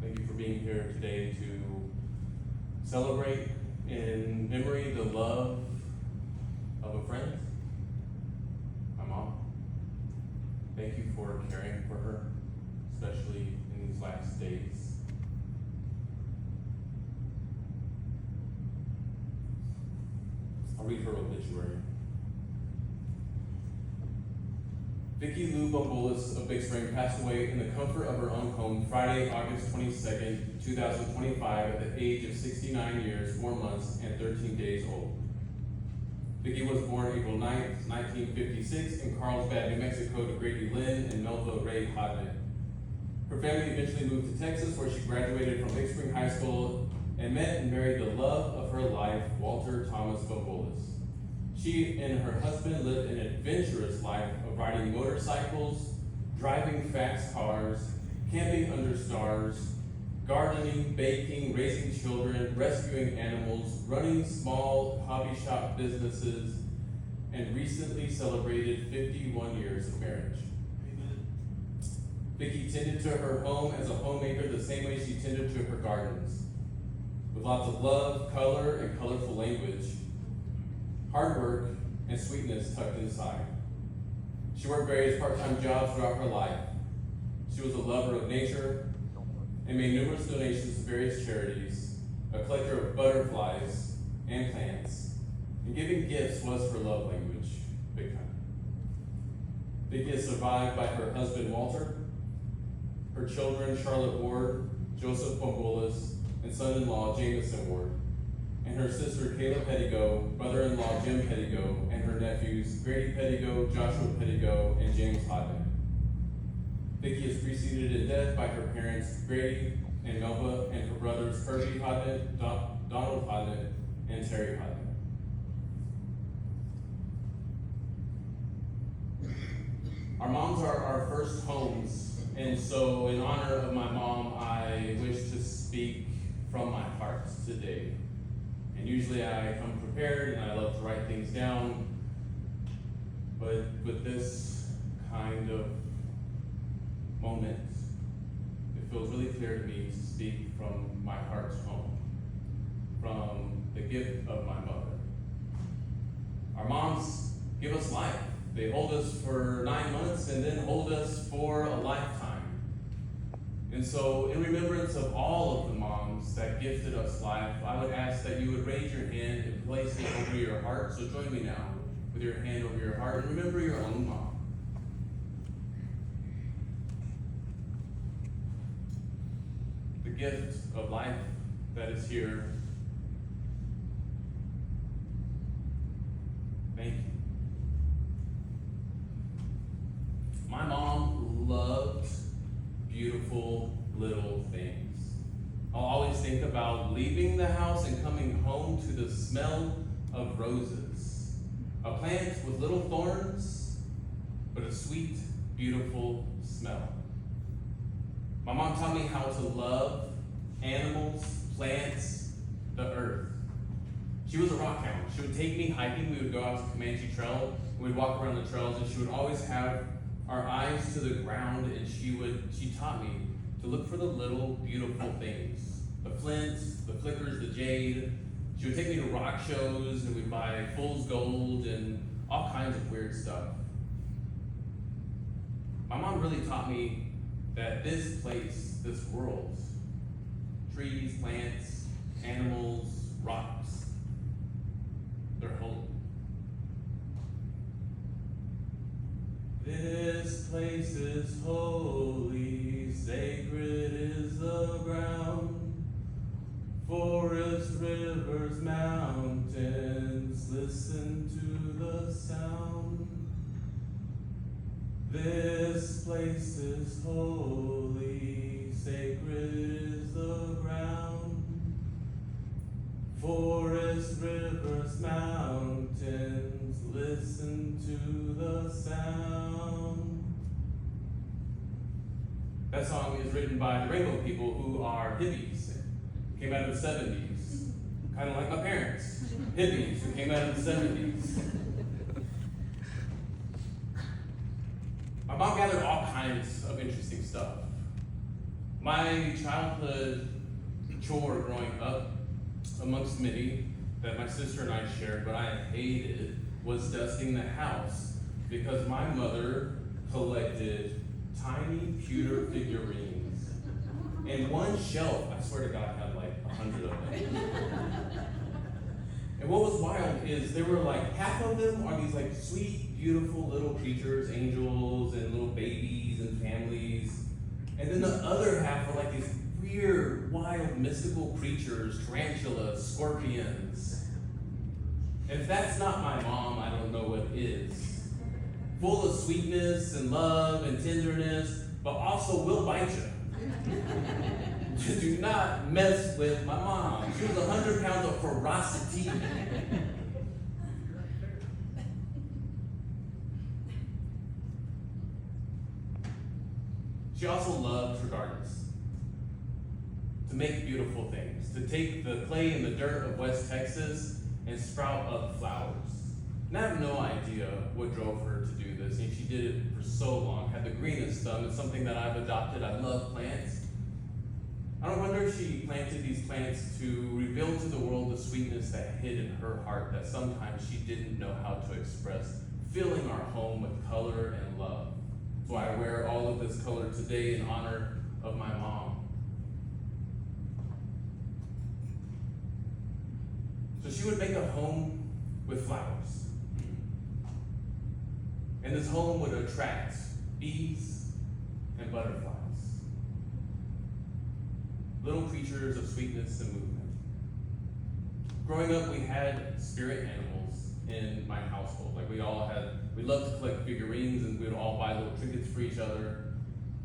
Thank you for being here today to celebrate in memory the love of a friend, my mom. Thank you for caring for her, especially in these last days. I'll read her obituary. Vicki Lou Bambulis of Big Spring passed away in the comfort of her own home Friday, August 22nd, 2025 at the age of 69 years, 4 months, and 13 days old. Vicki was born April 9th, 1956 in Carlsbad, New Mexico to Grady Lynn and Melva Ray Hodman. Her family eventually moved to Texas where she graduated from Big Spring High School and met and married the love of her life, Walter Thomas Bambulis. She and her husband lived an adventurous life of riding motorcycles, driving fast cars, camping under stars, gardening, baking, raising children, rescuing animals, running small hobby shop businesses, and recently celebrated 51 years of marriage. Amen. Vicki tended to her home as a homemaker the same way she tended to her gardens, with lots of love, color, and colorful language, hard work, and sweetness tucked inside. She worked various part-time jobs throughout her life. She was a lover of nature and made numerous donations to various charities, a collector of butterflies and plants, and giving gifts was her love language, big time. Vicki is survived by her husband, Walter, her children, Charlotte Ward, Joseph Bambulis, and son-in-law, Jameson Ward, and her sister, Kayla Pettigo, brother-in-law, Jim Pettigo, and her nephews, Grady Pettigo, Joshua Pettigo, and James Hodman. Vicki is preceded in death by her parents, Grady and Melva, and her brothers, Kirby Hodman, Donald Hodman, and Terry Hodman. Our moms are our first homes, and so in honor of my mom, I wish to speak from my heart today. And usually I come prepared and I love to write things down, but with this kind of moment, it feels really clear to me to speak from my heart's home, from the gift of my mother. Our moms give us life. They hold us for 9 months and then hold us for a lifetime. And so, in remembrance of all of the moms that gifted us life, I would ask that you would raise your hand and place it over your heart. So join me now with your hand over your heart and remember your own mom. The gift of life that is here. Thank you. My mom loved beautiful little things. I'll always think about leaving the house and coming home to the smell of roses. A plant with little thorns, but a sweet, beautiful smell. My mom taught me how to love animals, plants, the earth. She was a rock hound. She would take me hiking. We would go out to Comanche Trail. We'd walk around the trails, and she would always have our eyes to the ground, and she taught me to look for the little beautiful things. The flints, the flickers, the jade. She would take me to rock shows, and we'd buy fool's gold and all kinds of weird stuff. My mom really taught me that this place, this world, trees, plants, animals, rocks, they're holy. This place is holy, sacred is the ground. Forests, rivers, mountains, listen to the sound. This place is holy, sacred is the ground. Forests, rivers, mountains, listen to the sound. That song is written by the Rainbow People, who are hippies. Came out of the 70s. Kind of like my parents. Hippies who came out of the 70s. My mom gathered all kinds of interesting stuff. My childhood chore growing up, amongst many that my sister and I shared, but I hated, was dusting the house because my mother collected tiny pewter figurines. And one shelf, I swear to God, had like 100 of them. And what was wild is there were like half of them are these like sweet, beautiful little creatures, angels and little babies and families. And then the other half are like these weird, wild, mystical creatures, tarantulas, scorpions. And if that's not my mom, I don't know what is. Full of sweetness and love and tenderness, but also will bite you. Do not mess with my mom. She was 100 pounds of ferocity. She also loved her gardens, to make beautiful things, to take the clay and the dirt of West Texas and sprout up flowers. And I have no idea what drove her to do this, and she did it for so long, had the greenest thumb. It's something that I've adopted. I love plants. I don't wonder if she planted these plants to reveal to the world the sweetness that hid in her heart that sometimes she didn't know how to express, filling our home with color and love. That's why I wear all of this color today in honor of my mom. So she would make a home with flowers. And this home would attract bees and butterflies. Little creatures of sweetness and movement. Growing up, we had spirit animals in my household. Like we loved to collect figurines and we would all buy little trinkets for each other.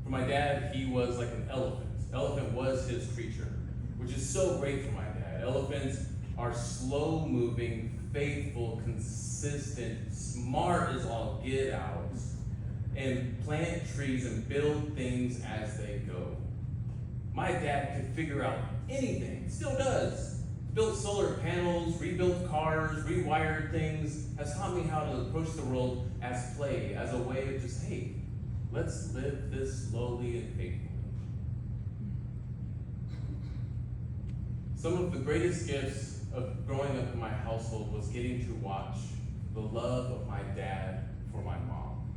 For my dad, he was like an elephant. Elephant was his creature, which is so great for my dad. Elephants are slow moving, faithful, consistent, smart as all get out, and plant trees and build things as they go. My dad could figure out anything, still does. Built solar panels, rebuilt cars, rewired things, has taught me how to approach the world as play, as a way of just, hey, let's live this slowly and faithfully. Some of the greatest gifts of growing up in my household was getting to watch the love of my dad for my mom.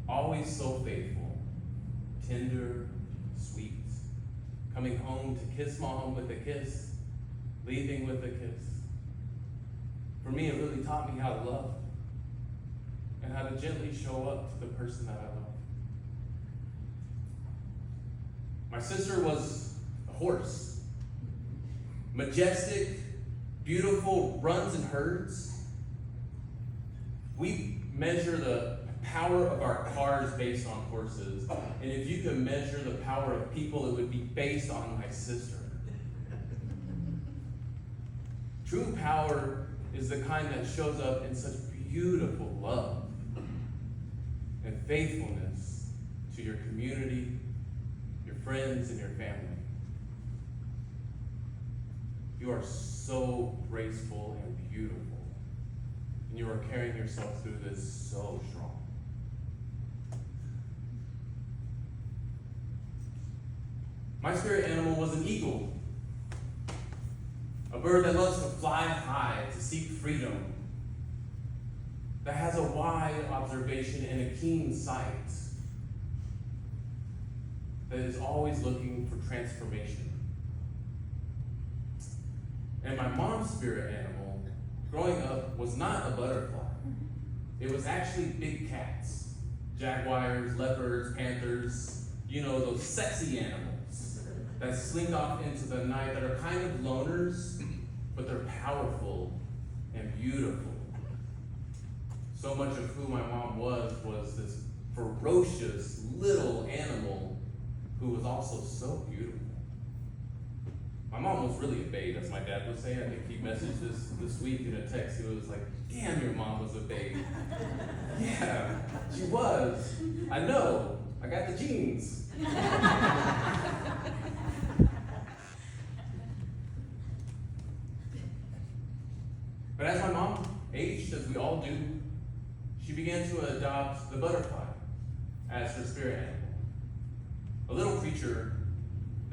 Always so faithful, tender, sweet. Coming home to kiss mom with a kiss, leaving with a kiss. For me, it really taught me how to love and how to gently show up to the person that I love. My sister was a horse. Majestic, beautiful, runs and herds. We measure the power of our cars based on horses. And if you could measure the power of people, it would be based on my sister. True power is the kind that shows up in such beautiful love and faithfulness to your community, your friends, and your family. You are so graceful and beautiful, and you are carrying yourself through this so strong. My spirit animal was an eagle, a bird that loves to fly high, to seek freedom, that has a wide observation and a keen sight, that is always looking for transformation. And my mom's spirit animal, growing up, was not a butterfly. It was actually big cats, jaguars, leopards, panthers, those sexy animals that slink off into the night, that are kind of loners, but they're powerful and beautiful. So much of who my mom was this ferocious little animal who was also so beautiful. My mom was really a babe, as my dad would say. I think he messaged this week in a text. He was like, damn, your mom was a babe. Yeah, she was. I know. I got the genes. But as my mom aged, as we all do, she began to adopt the butterfly as her spirit animal. A little creature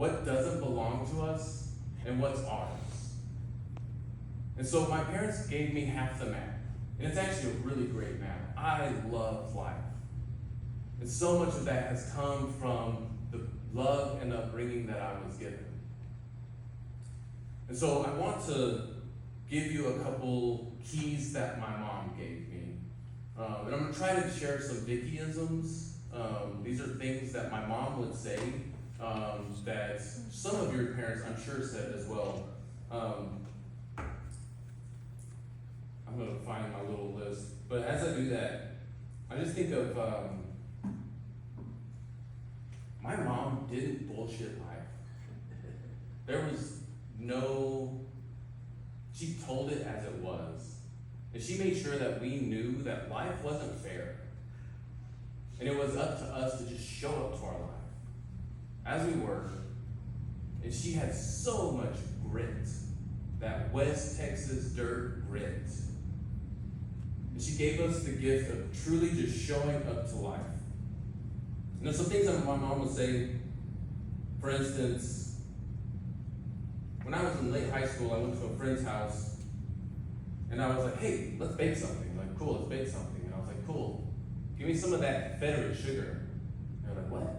what doesn't belong to us and what's ours. And so my parents gave me half the map. And it's actually a really great map. I love life. And so much of that has come from the love and upbringing that I was given. And so I want to give you a couple keys that my mom gave me. And I'm going to try to share some Vickyisms. These are things that my mom would say that some of your parents, I'm sure, said as well. I'm going to find my little list. But as I do that, I just think of my mom didn't bullshit life. There was no, she told it as it was. And she made sure that we knew that life wasn't fair. And it was up to us to just show up to our life as we were. And she had so much grit, that West Texas dirt grit. And she gave us the gift of truly just showing up to life. And there's some things that my mom would say. For instance, when I was in late high school, I went to a friend's house, and I was like, hey, let's bake something. Like, cool, let's bake something. And I was like, cool, give me some of that Confederate sugar. And they were like, what?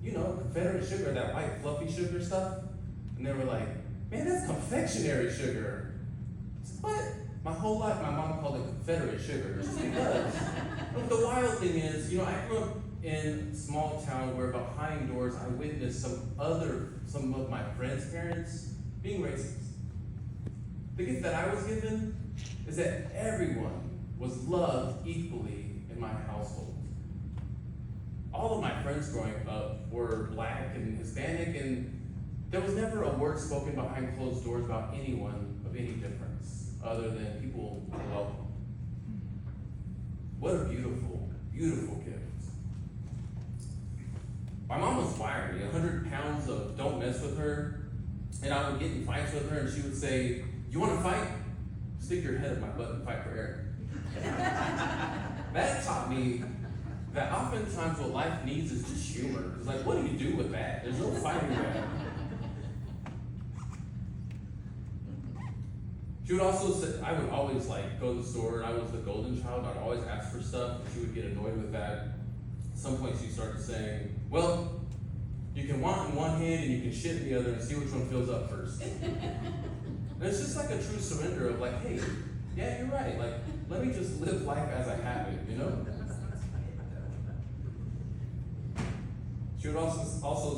You know, Confederate sugar, that white fluffy sugar stuff? And they were like, man, that's confectionery sugar. I said, what? My whole life, my mom called it Confederate sugar, just because. But the wild thing is, you know, I grew up in a small town where behind doors I witnessed some of my friends' parents being racist. The gift that I was given is that everyone was loved equally in my household. All of my friends growing up were Black and Hispanic, and there was never a word spoken behind closed doors about anyone of any difference, other than people were welcome. What a beautiful, beautiful gift. My mom was fiery, 100 pounds of don't mess with her, and I would get in fights with her, and she would say, you want to fight? Stick your head in my butt and fight for air. That taught me that oftentimes what life needs is just humor. It's like, what do you do with that? There's no fighting that. She would also say, I would always like go to the store, and I was the golden child. I'd always ask for stuff, and she would get annoyed with that. At some point she started saying, well, you can want in one hand and you can shit in the other and see which one fills up first. And it's just like a true surrender of like, hey, yeah, you're right. Like, let me just live life as I have it, you know? She would also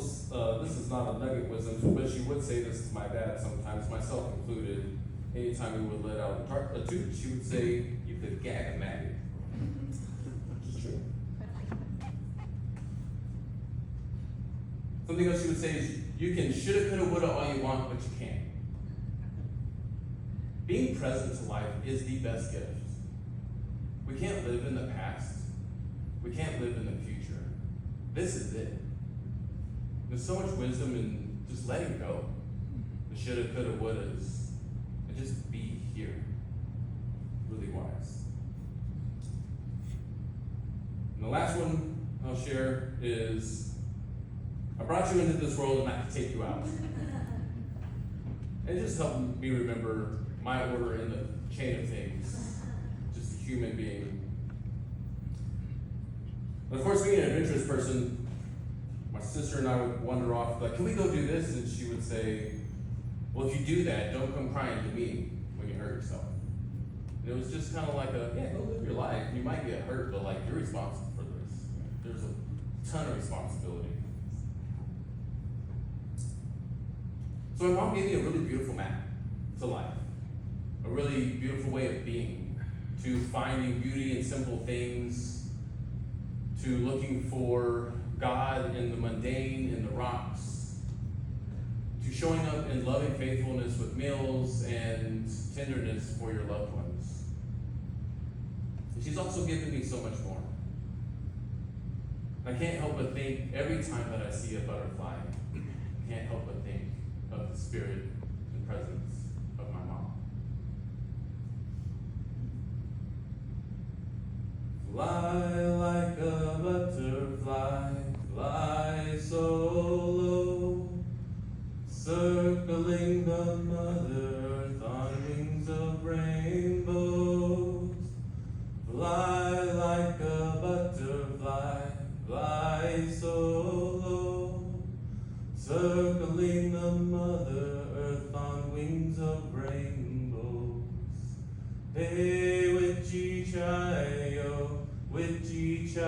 this is not a nugget wisdom, but she would say this to my dad sometimes, myself included. Anytime we would let out a toot, she would say, you could gag a maggot. Which is true. Something else she would say is, you can shoulda, coulda, woulda all you want, but you can't. Being present to life is the best gift. We can't live in the past. We can't live in the future. This is it. There's so much wisdom in just letting go. The shoulda, coulda, wouldas. And just be here. Really wise. And the last one I'll share is, I brought you into this world not to take you out. And just help me remember my order in the chain of things. Just a human being. But of course, being an adventurous person, my sister and I would wander off, like, can we go do this? And she would say, well, if you do that, don't come crying to me when you hurt yourself. And it was just kind of like go live your life. You might get hurt, but like, you're responsible for this. There's a ton of responsibility. So my mom gave me a really beautiful map to life. A really beautiful way of being, to finding beauty in simple things, to looking for God in the mundane, in the rocks, to showing up in loving faithfulness with meals and tenderness for your loved ones. And she's also given me so much more. I can't help but think, every time that I see a butterfly, I can't help but think of the spirit and presence of my mom. Fly like a butterfly, fly so low, circling the mother earth on wings of rainbows. Fly like a butterfly, fly so low. Circling the mother earth on wings of rainbows. Hey, witchy-chi-yo, witchy-chi-yo.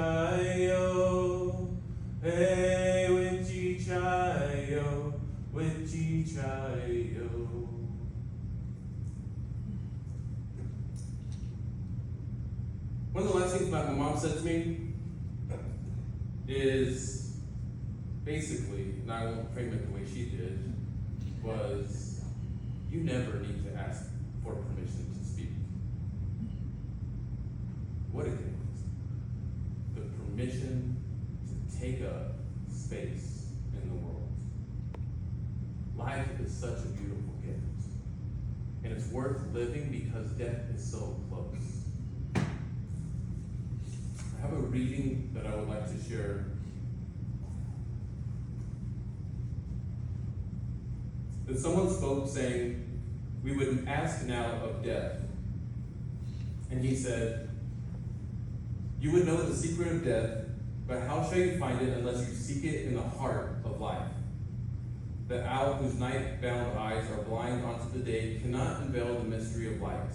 Hey, witchy-chi-yo, witchy-chi-yo. One of the last things my mom said to me is basically, and I won't frame it the way she did, was you never need to ask for permission to speak. What it is, the permission to take up space in the world. Life is such a beautiful gift, and it's worth living because death is so close. I have a reading that I would like to share. That someone spoke saying, we would ask now of death. And he said, you would know the secret of death, but how shall you find it unless you seek it in the heart of life? The owl whose night-bound eyes are blind unto the day cannot unveil the mystery of light.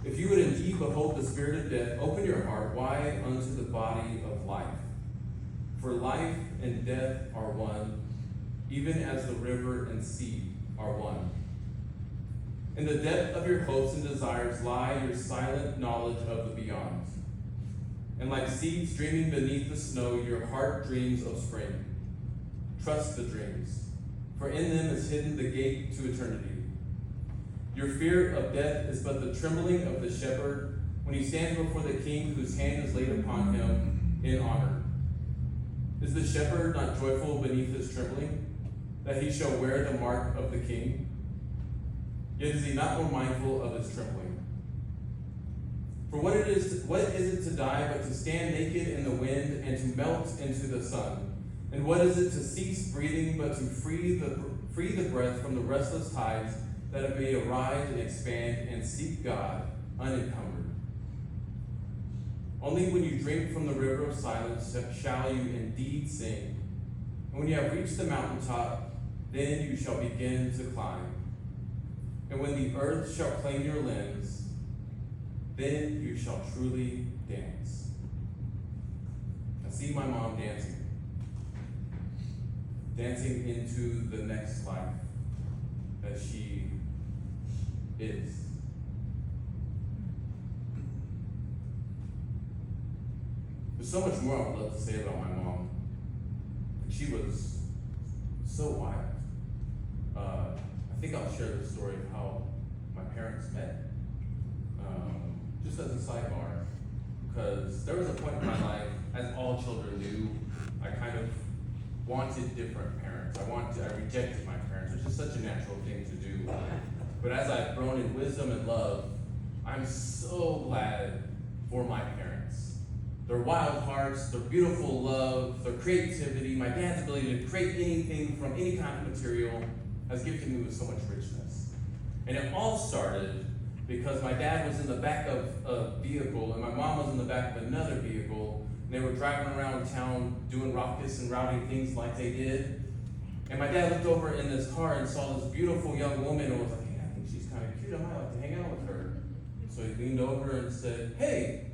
If you would indeed behold the spirit of death, open your heart wide unto the body of life. For life and death are one, even as the river and sea are one. In the depth of your hopes and desires lie your silent knowledge of the beyond. And like seeds dreaming beneath the snow, your heart dreams of spring. Trust the dreams, for in them is hidden the gate to eternity. Your fear of death is but the trembling of the shepherd when he stands before the king whose hand is laid upon him in honor. Is the shepherd not joyful beneath his trembling, that he shall wear the mark of the king? Yet is he not more mindful of his trembling? For what is it to die but to stand naked in the wind and to melt into the sun? And what is it to cease breathing but to free the breath from the restless tides, that it may arise and expand and seek God unencumbered? Only when you drink from the river of silence shall you indeed sing. And when you have reached the mountaintop, then you shall begin to climb. And when the earth shall claim your limbs, then you shall truly dance. I see my mom dancing into the next life that she is. There's so much more I would love to say about my mom. She was so wild. I think I'll share the story of how my parents met. Just as a sidebar, because there was a point in my life, as all children do, I kind of wanted different parents. I rejected my parents, which is such a natural thing to do. But as I've grown in wisdom and love, I'm so glad for my parents. Their wild hearts, their beautiful love, their creativity, my dad's ability to create anything from any kind of material has gifted me with so much richness. And it all started because my dad was in the back of a vehicle and my mom was in the back of another vehicle. And they were driving around town doing raucous and rowdy things like they did. And my dad looked over in this car and saw this beautiful young woman and was like, hey, I think she's kind of cute. I might like to hang out with her. So he leaned over and said, hey,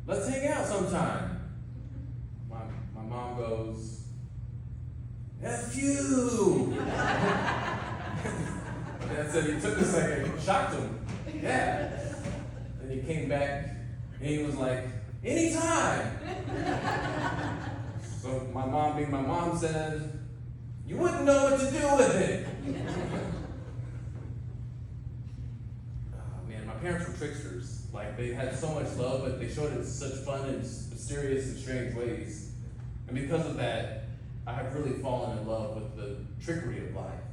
let's hang out sometime. My mom goes, F you! My dad said he took a second, shocked him. Yeah. Then he came back and he was like, anytime! So my mom, being my mom, said, you wouldn't know what to do with it. Oh, man, my parents were tricksters. Like, they had so much love, but they showed it in such fun and mysterious and strange ways. And because of that, I have really fallen in love with the trickery of life.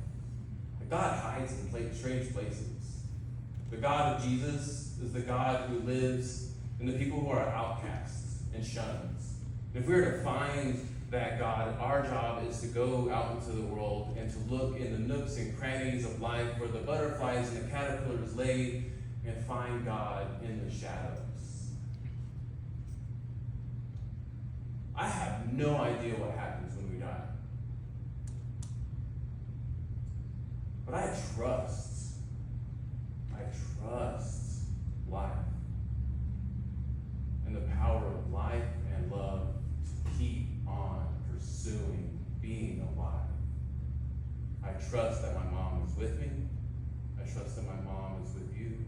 God hides in strange places. The God of Jesus is the God who lives in the people who are outcasts and shunned. And if we were to find that God, our job is to go out into the world and to look in the nooks and crannies of life where the butterflies and the caterpillars lay and find God in the shadows. I have no idea what happens when we die. But I trust life and the power of life and love to keep on pursuing being alive. I trust that my mom is with me. I trust that my mom is with you.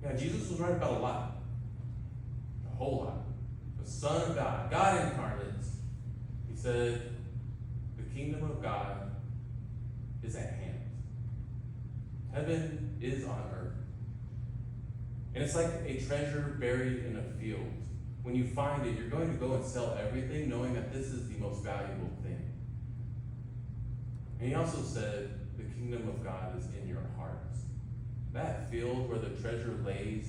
Yeah, Jesus was right about a lot. A whole lot. The Son of God, God incarnate. He said, the kingdom of God is at hand. Heaven is on earth. And it's like a treasure buried in a field. When you find it, you're going to go and sell everything, knowing that this is the most valuable thing. And he also said, the kingdom of God is in your hearts. That field where the treasure lays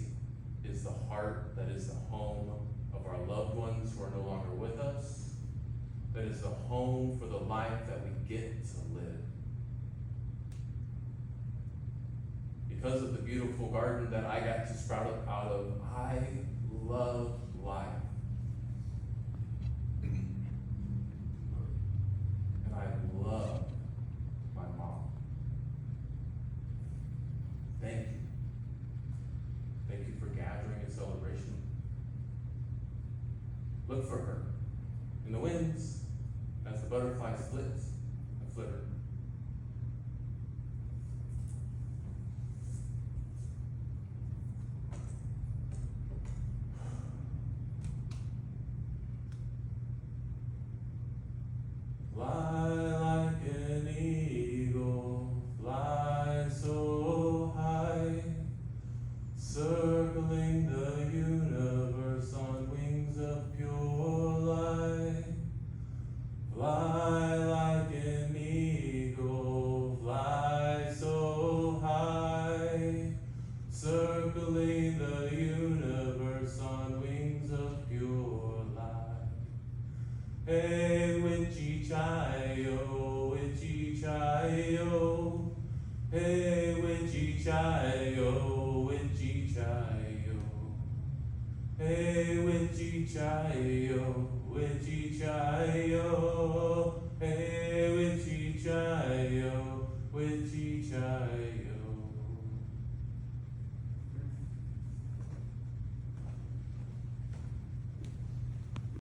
is the heart that is the home of our loved ones who are no longer with us. That is the home for the life that we get to live. Because of the beautiful garden that I got to sprout up out of, I love life. And I love my mom. Thank you. Thank you for gathering in celebration. Look for her in the winds as the butterfly splits and flitter. Fly like an eagle, fly so high, circling the universe on wings of pure light. Fly like an eagle, fly so high, circling the universe on wings of pure light. Hey, witchy child, witchy child. Hey, witchy child, witchy child. Hey, witchy child, witchy child. Hey, witchy child.